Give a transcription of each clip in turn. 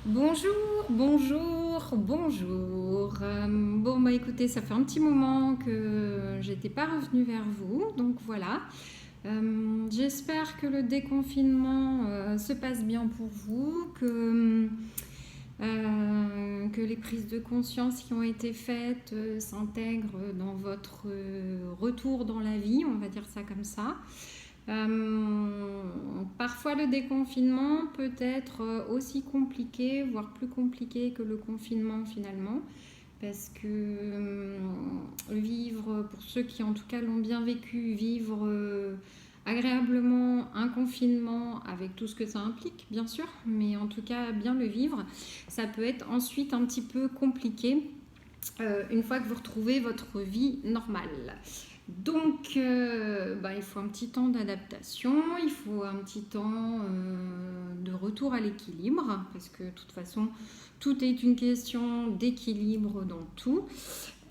Bonjour, bonjour, bonjour. Bon, bah écoutez, ça fait un petit moment que j'étais pas revenue vers vous, donc voilà. J'espère que le déconfinement se passe bien pour vous, que les prises de conscience qui ont été faites s'intègrent dans votre retour dans la vie, on va dire ça comme ça. Parfois le déconfinement peut être aussi compliqué, voire plus compliqué que le confinement finalement, parce que vivre, pour ceux qui en tout cas l'ont bien vécu, vivre agréablement un confinement avec tout ce que ça implique bien sûr, mais en tout cas bien le vivre, ça peut être ensuite un petit peu compliqué une fois que vous retrouvez votre vie normale. Donc, il faut un petit temps d'adaptation, il faut un petit temps de retour à l'équilibre, parce que de toute façon, tout est une question d'équilibre dans tout.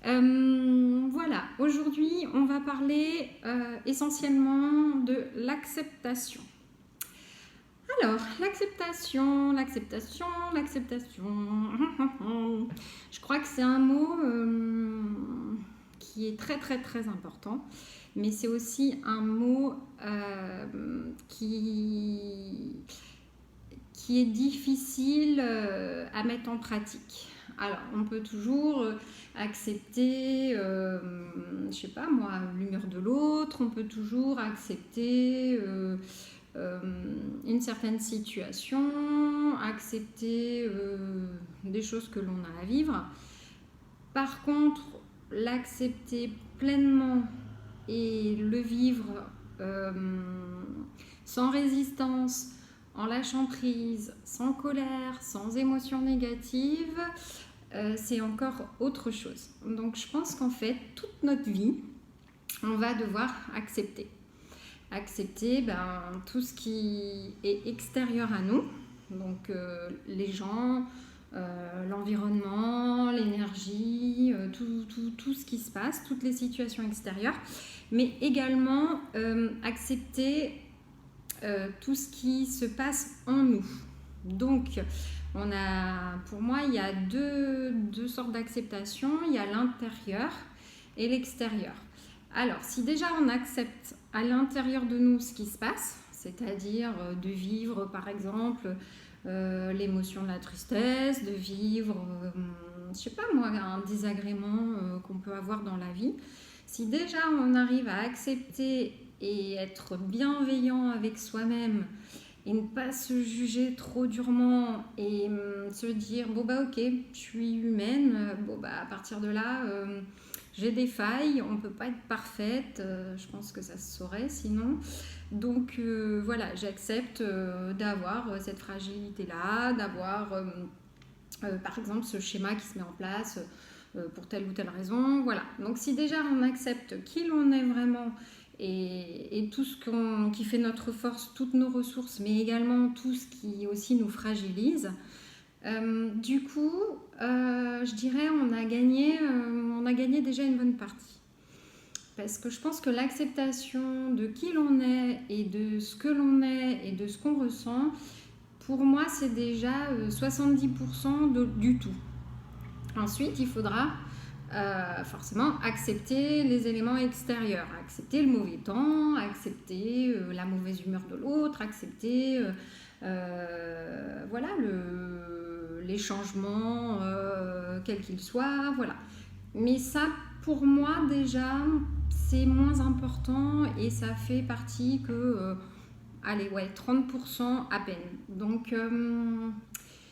Voilà, aujourd'hui, on va parler essentiellement de l'acceptation. Alors, l'acceptation. Je crois que c'est un mot qui est très très très important, mais c'est aussi un mot qui est difficile à mettre en pratique. Alors, on peut toujours accepter, je sais pas moi, l'humeur de l'autre, on peut toujours accepter une certaine situation, accepter des choses que l'on a à vivre. Par contre, l'accepter pleinement et le vivre sans résistance, en lâchant prise, sans colère, sans émotion négative, c'est encore autre chose. Donc je pense qu'en fait, toute notre vie, on va devoir accepter. Accepter tout ce qui est extérieur à nous, donc les gens, l'environnement, l'énergie, tout ce qui se passe, toutes les situations extérieures, mais également accepter tout ce qui se passe en nous. Donc, pour moi, il y a deux sortes d'acceptation. Il y a l'intérieur et l'extérieur. Alors, si déjà on accepte à l'intérieur de nous ce qui se passe, c'est-à-dire de vivre par exemple l'émotion de la tristesse, de vivre, je sais pas moi, un désagrément qu'on peut avoir dans la vie, si déjà on arrive à accepter et être bienveillant avec soi-même et ne pas se juger trop durement et se dire bon bah ok, je suis humaine, bon bah à partir de là j'ai des failles, on ne peut pas être parfaite, je pense que ça se saurait sinon. Donc voilà, j'accepte d'avoir cette fragilité-là, d'avoir par exemple ce schéma qui se met en place pour telle ou telle raison. Voilà, donc si déjà on accepte qui l'on est vraiment et tout ce qui fait notre force, toutes nos ressources, mais également tout ce qui aussi nous fragilise, du coup, je dirais on a gagné déjà une bonne partie. Parce que je pense que l'acceptation de qui l'on est et de ce que l'on est et de ce qu'on ressent, pour moi, c'est déjà 70% du tout. Ensuite, il faudra forcément accepter les éléments extérieurs, accepter le mauvais temps, accepter la mauvaise humeur de l'autre, accepter voilà, les changements, quels qu'ils soient, voilà. Mais ça, pour moi, déjà, c'est moins important et ça fait partie que, allez, ouais, 30% à peine. Donc,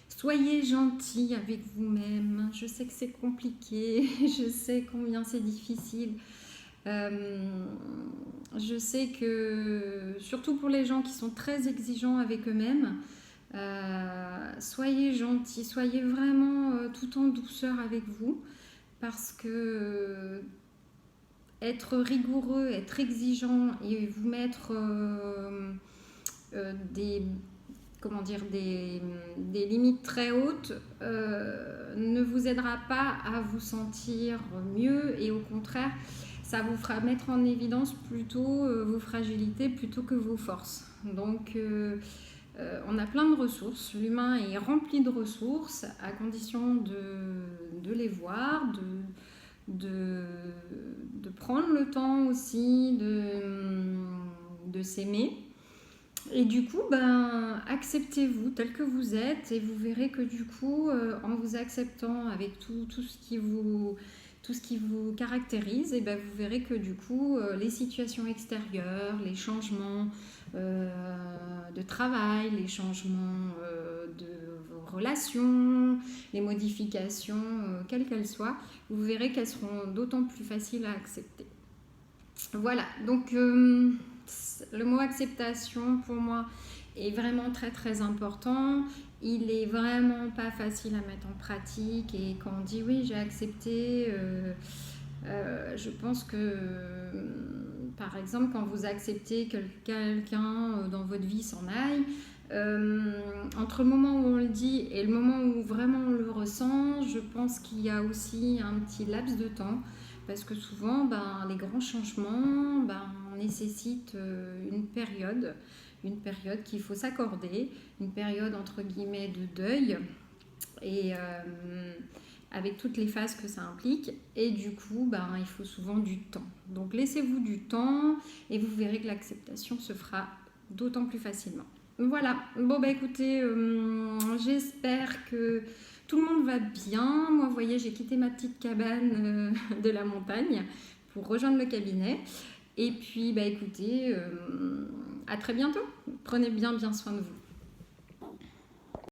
soyez gentils avec vous-même. Je sais que c'est compliqué, je sais combien c'est difficile. Je sais que, surtout pour les gens qui sont très exigeants avec eux-mêmes, soyez gentils, soyez vraiment tout en douceur avec vous, parce que être rigoureux, être exigeant et vous mettre des limites très hautes ne vous aidera pas à vous sentir mieux et au contraire ça vous fera mettre en évidence plutôt vos fragilités plutôt que vos forces. Donc on a plein de ressources. L'humain est rempli de ressources à condition de les voir, de prendre le temps aussi de s'aimer. Et du coup, acceptez-vous tel que vous êtes et vous verrez que du coup, en vous acceptant avec tout ce qui vous caractérise, et vous verrez que du coup, les situations extérieures, les changements de travail, les changements de vos relations, les modifications, quelles qu'elles soient, vous verrez qu'elles seront d'autant plus faciles à accepter. Voilà, donc le mot acceptation pour moi est vraiment très très important. Il est vraiment pas facile à mettre en pratique et quand on dit oui j'ai accepté, je pense que par exemple quand vous acceptez que quelqu'un dans votre vie s'en aille, entre le moment où on le dit et le moment où vraiment on le ressent, je pense qu'il y a aussi un petit laps de temps. Parce que souvent, les grands changements nécessitent une période qu'il faut s'accorder, une période entre guillemets de deuil, et avec toutes les phases que ça implique. Et du coup, il faut souvent du temps. Donc laissez-vous du temps et vous verrez que l'acceptation se fera d'autant plus facilement. Voilà, bon écoutez, j'espère que tout le monde va bien. Moi, vous voyez, j'ai quitté ma petite cabane de la montagne pour rejoindre le cabinet. Et puis, écoutez, à très bientôt. Prenez bien soin de vous.